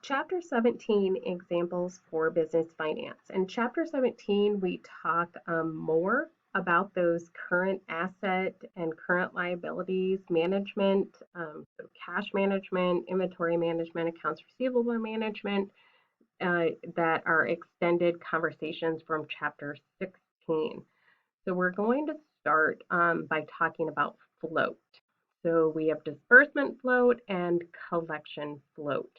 Chapter 17, Examples for Business Finance. In Chapter 17, we talk more about those current asset and current liabilities management, so cash management, inventory management, accounts receivable management, that are extended conversations from Chapter 16. So we're going to start by talking about float. So we have disbursement float and collection float.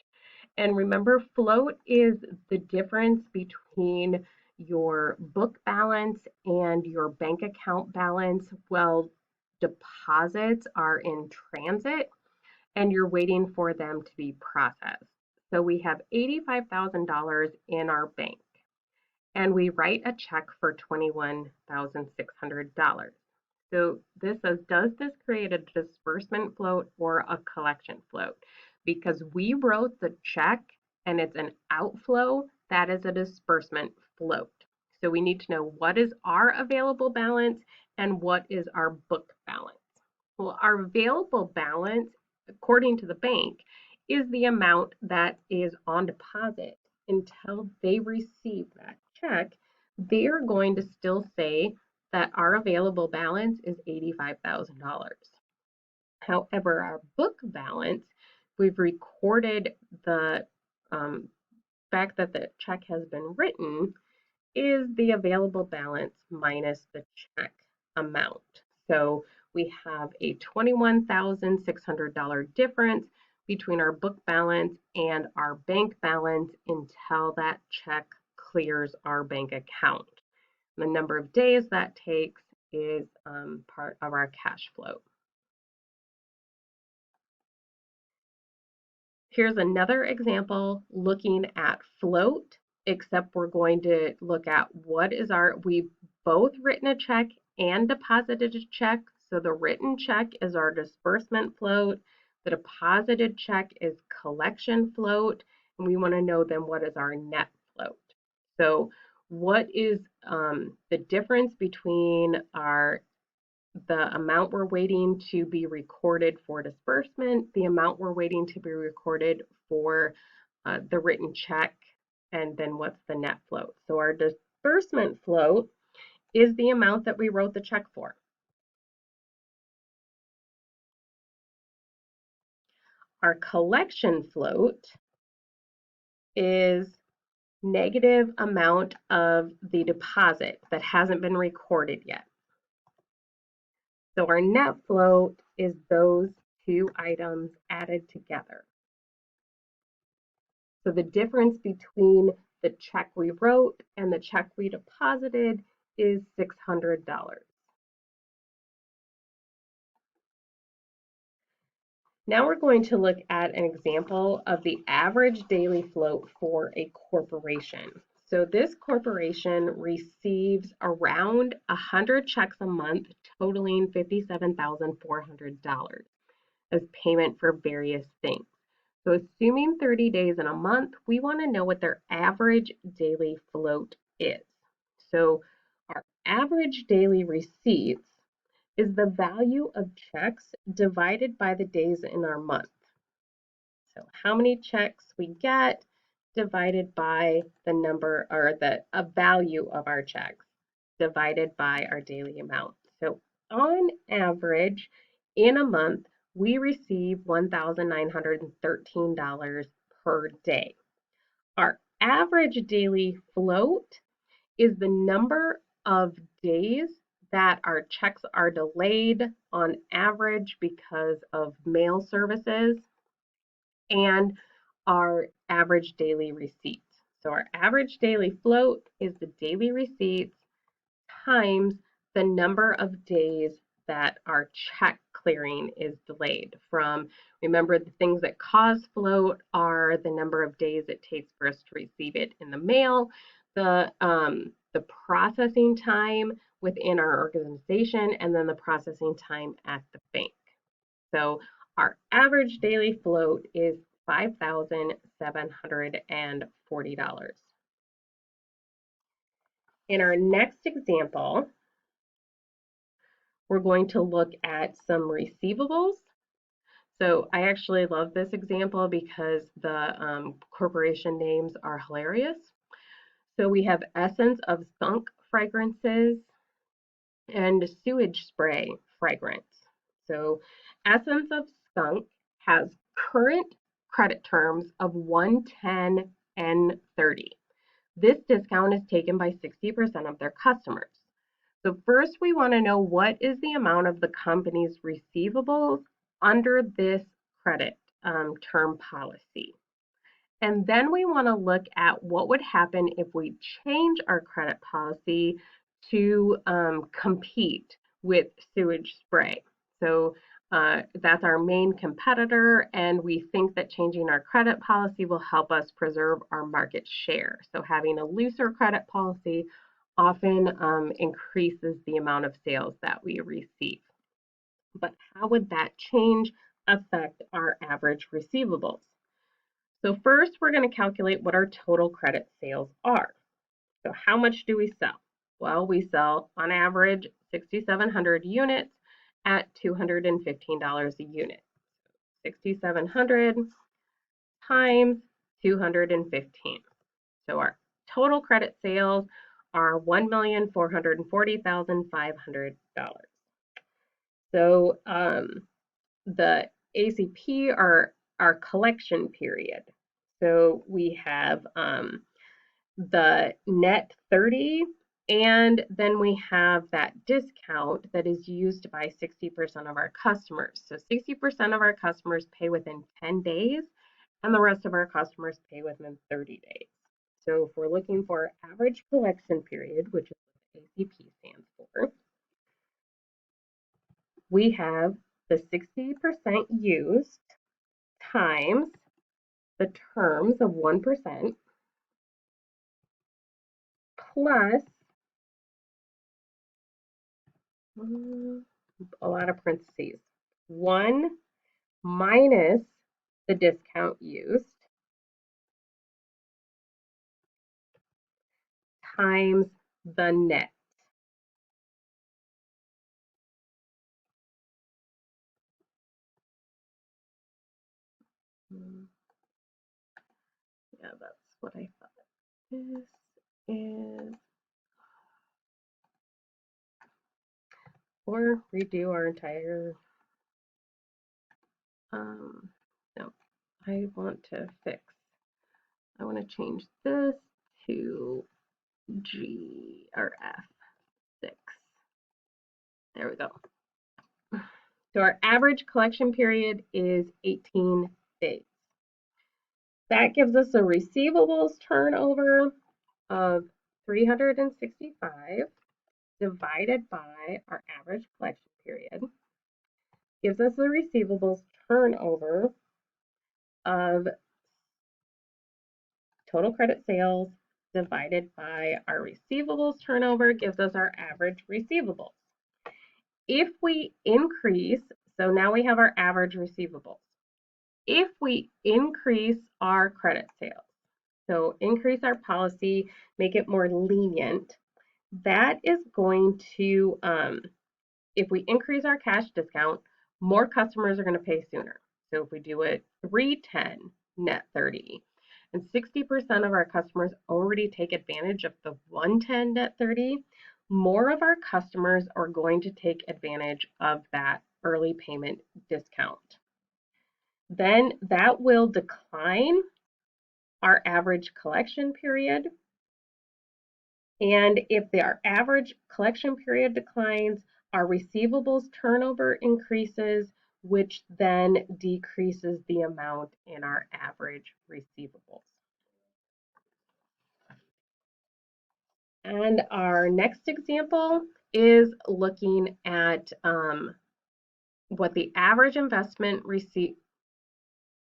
And remember, float is the difference between your book balance and your bank account balance. Well, deposits are in transit and you're waiting for them to be processed. So we have $85,000 in our bank and we write a check for $21,600. So this says, does this create a disbursement float or a collection float? Because we wrote the check and it's an outflow, that is a disbursement float. So we need to know what is our available balance and what is our book balance. Well, our available balance, according to the bank, is the amount that is on deposit until they receive that check. They're going to still say that our available balance is $85,000. However, our book balance, we've recorded the fact that the check has been written, is the available balance minus the check amount. So we have a $21,600 difference between our book balance and our bank balance until that check clears our bank account. The number of days that takes is part of our cash flow. Here's another example looking at float, except we're going to look at we've both written a check and deposited a check. So the written check is our disbursement float. The deposited check is collection float. And we want to know then what is our net float. So what is the difference between the amount we're waiting to be recorded for disbursement, the amount we're waiting to be recorded for the written check, and then what's the net float. So our disbursement float is the amount that we wrote the check for. Our collection float is negative amount of the deposit that hasn't been recorded yet. So our net float is those two items added together. So the difference between the check we wrote and the check we deposited is $600. Now we're going to look at an example of the average daily float for a corporation. So this corporation receives around 100 checks a month, totaling $57,400 as payment for various things. So assuming 30 days in a month, we want to know what their average daily float is. So our average daily receipts is the value of checks divided by the days in our month. So how many checks we get divided by the number or the value of our checks divided by our daily amount. So on average, in a month, we receive $1,913 per day. Our average daily float is the number of days that our checks are delayed on average because of mail services and our average daily receipts. So our average daily float is the daily receipts times the number of days that our check clearing is delayed from. Remember, the things that cause float are the number of days it takes for us to receive it in the mail, the processing time within our organization, and then the processing time at the bank. So our average daily float is $5,740. In our next example, we're going to look at some receivables. So I actually love this example because the corporation names are hilarious. So we have Essence of Skunk Fragrances and Sewage Spray Fragrance. So Essence of Skunk has current credit terms of 110 and 30. This discount is taken by 60% of their customers. So first we want to know what is the amount of the company's receivables under this credit term policy. And then we want to look at what would happen if we change our credit policy to compete with sewage spray. So that's our main competitor, and we think that changing our credit policy will help us preserve our market share. So having a looser credit policy often increases the amount of sales that we receive. But how would that change affect our average receivables? So first, we're going to calculate what our total credit sales are. So how much do we sell? Well, we sell on average 6,700 units at $215 a unit. 6,700 times 215. So our total credit sales are $1,440,500. So the ACP are our collection period. So we have the net 30, and then we have that discount that is used by 60% of our customers. So 60% of our customers pay within 10 days, and the rest of our customers pay within 30 days. So if we're looking for average collection period, which is what ACP stands for, we have the 60% used times the terms of 1% plus a lot of parentheses. 1 minus the discount used times the net. Yeah, that's what I thought. This is, or redo our entire, no, I want to fix, I want to change this to G or F6. There we go. So our average collection period is 18 days. That gives us a receivables turnover of 365 divided by our average collection period. Gives us a receivables turnover of total credit sales divided by our receivables turnover gives us our average receivables. If we increase, so now we have our average receivables. If we increase our credit sales, so increase our policy, make it more lenient, that is going to, if we increase our cash discount, more customers are going to pay sooner. So if we do it 310 net 30, and 60% of our customers already take advantage of the 110 net 30, more of our customers are going to take advantage of that early payment discount. Then that will decline our average collection period. And if our average collection period declines, our receivables turnover increases, which then decreases the amount in our average receivables. And our next example is looking at what the average investment receipt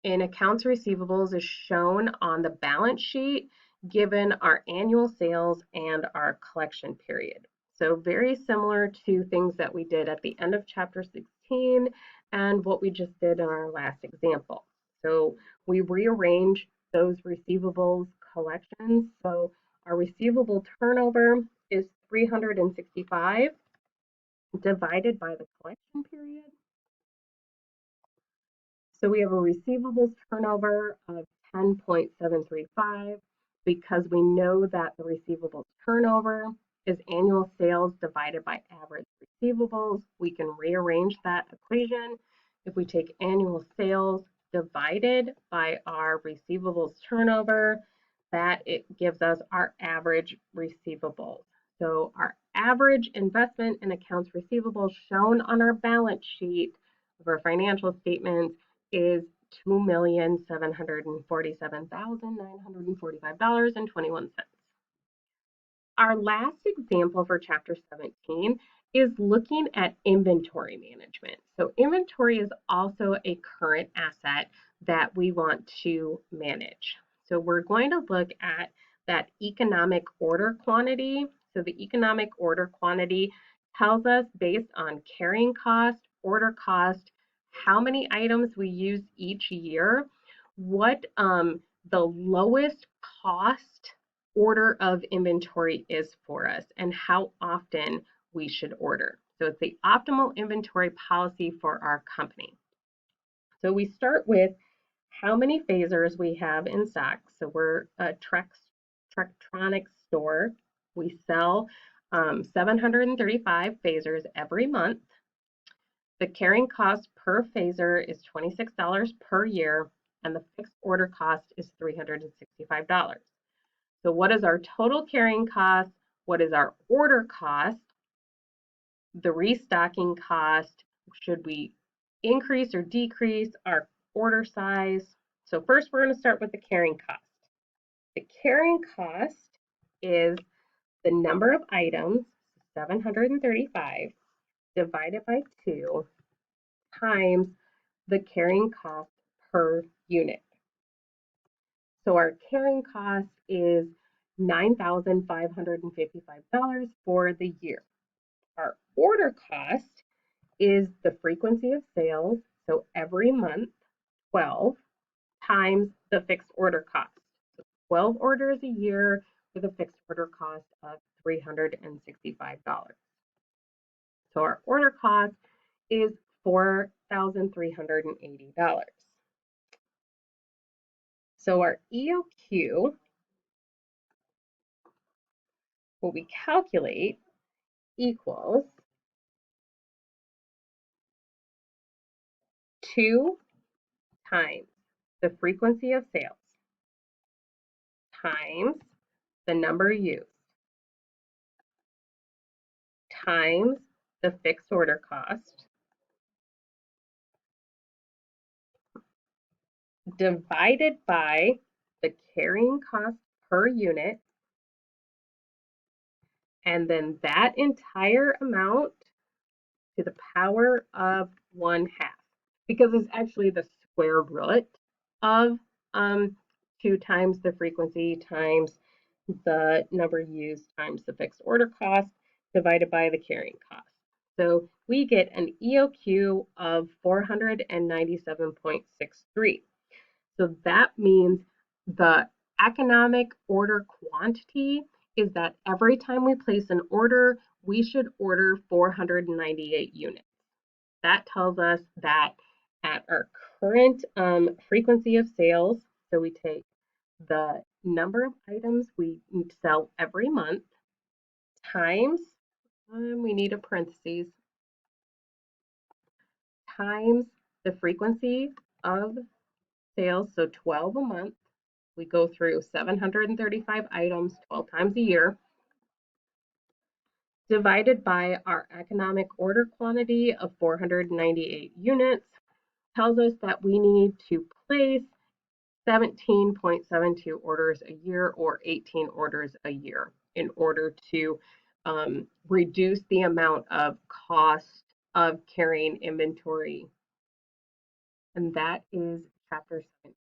in accounts receivables is shown on the balance sheet given our annual sales and our collection period. So very similar to things that we did at the end of chapter 16 and what we just did in our last example. So we rearrange those receivables collections. So our receivable turnover is 365 divided by the collection period. So we have a receivables turnover of 10.735 because we know that the receivables turnover is annual sales divided by average receivables. We can rearrange that equation. If we take annual sales divided by our receivables turnover, that it gives us our average receivables. So our average investment in accounts receivable shown on our balance sheet of our financial statements is $2,747,945.21. Our last example for Chapter 17 is looking at inventory management. So inventory is also a current asset that we want to manage. So we're going to look at that economic order quantity. So the economic order quantity tells us based on carrying cost, order cost, how many items we use each year, what the lowest cost order of inventory is for us and how often we should order. So it's the optimal inventory policy for our company. So we start with how many phasers we have in stock. So we're a Trecktronics store. We sell 735 phasers every month. The carrying cost per phaser is $26 per year, and the fixed order cost is $365. So what is our total carrying cost? What is our order cost? The restocking cost, should we increase or decrease our order size? So first we're going to start with the carrying cost. The carrying cost is the number of items, 735, divided by 2 times the carrying cost per unit. So our carrying cost is $9,555 for the year. Our order cost is the frequency of sales, so every month, 12 times the fixed order cost. So 12 orders a year with a fixed order cost of $365. So our order cost is $4,380. So our EOQ, what we calculate, equals 2 times the frequency of sales times the number used times the fixed order cost divided by the carrying cost per unit, and then that entire amount to the power of 1/2, because it's actually the square root of 2 times the frequency times the number used times the fixed order cost divided by the carrying cost. So we get an EOQ of 497.63. So that means the economic order quantity is that every time we place an order, we should order 498 units. That tells us that at our current frequency of sales, so we take the number of items we sell every month times, we need a parentheses, times the frequency of sales, so 12 a month. We go through 735 items 12 times a year, divided by our economic order quantity of 498 units, tells us that we need to place 17.72 orders a year or 18 orders a year in order to reduce the amount of cost of carrying inventory. And that is chapter 17.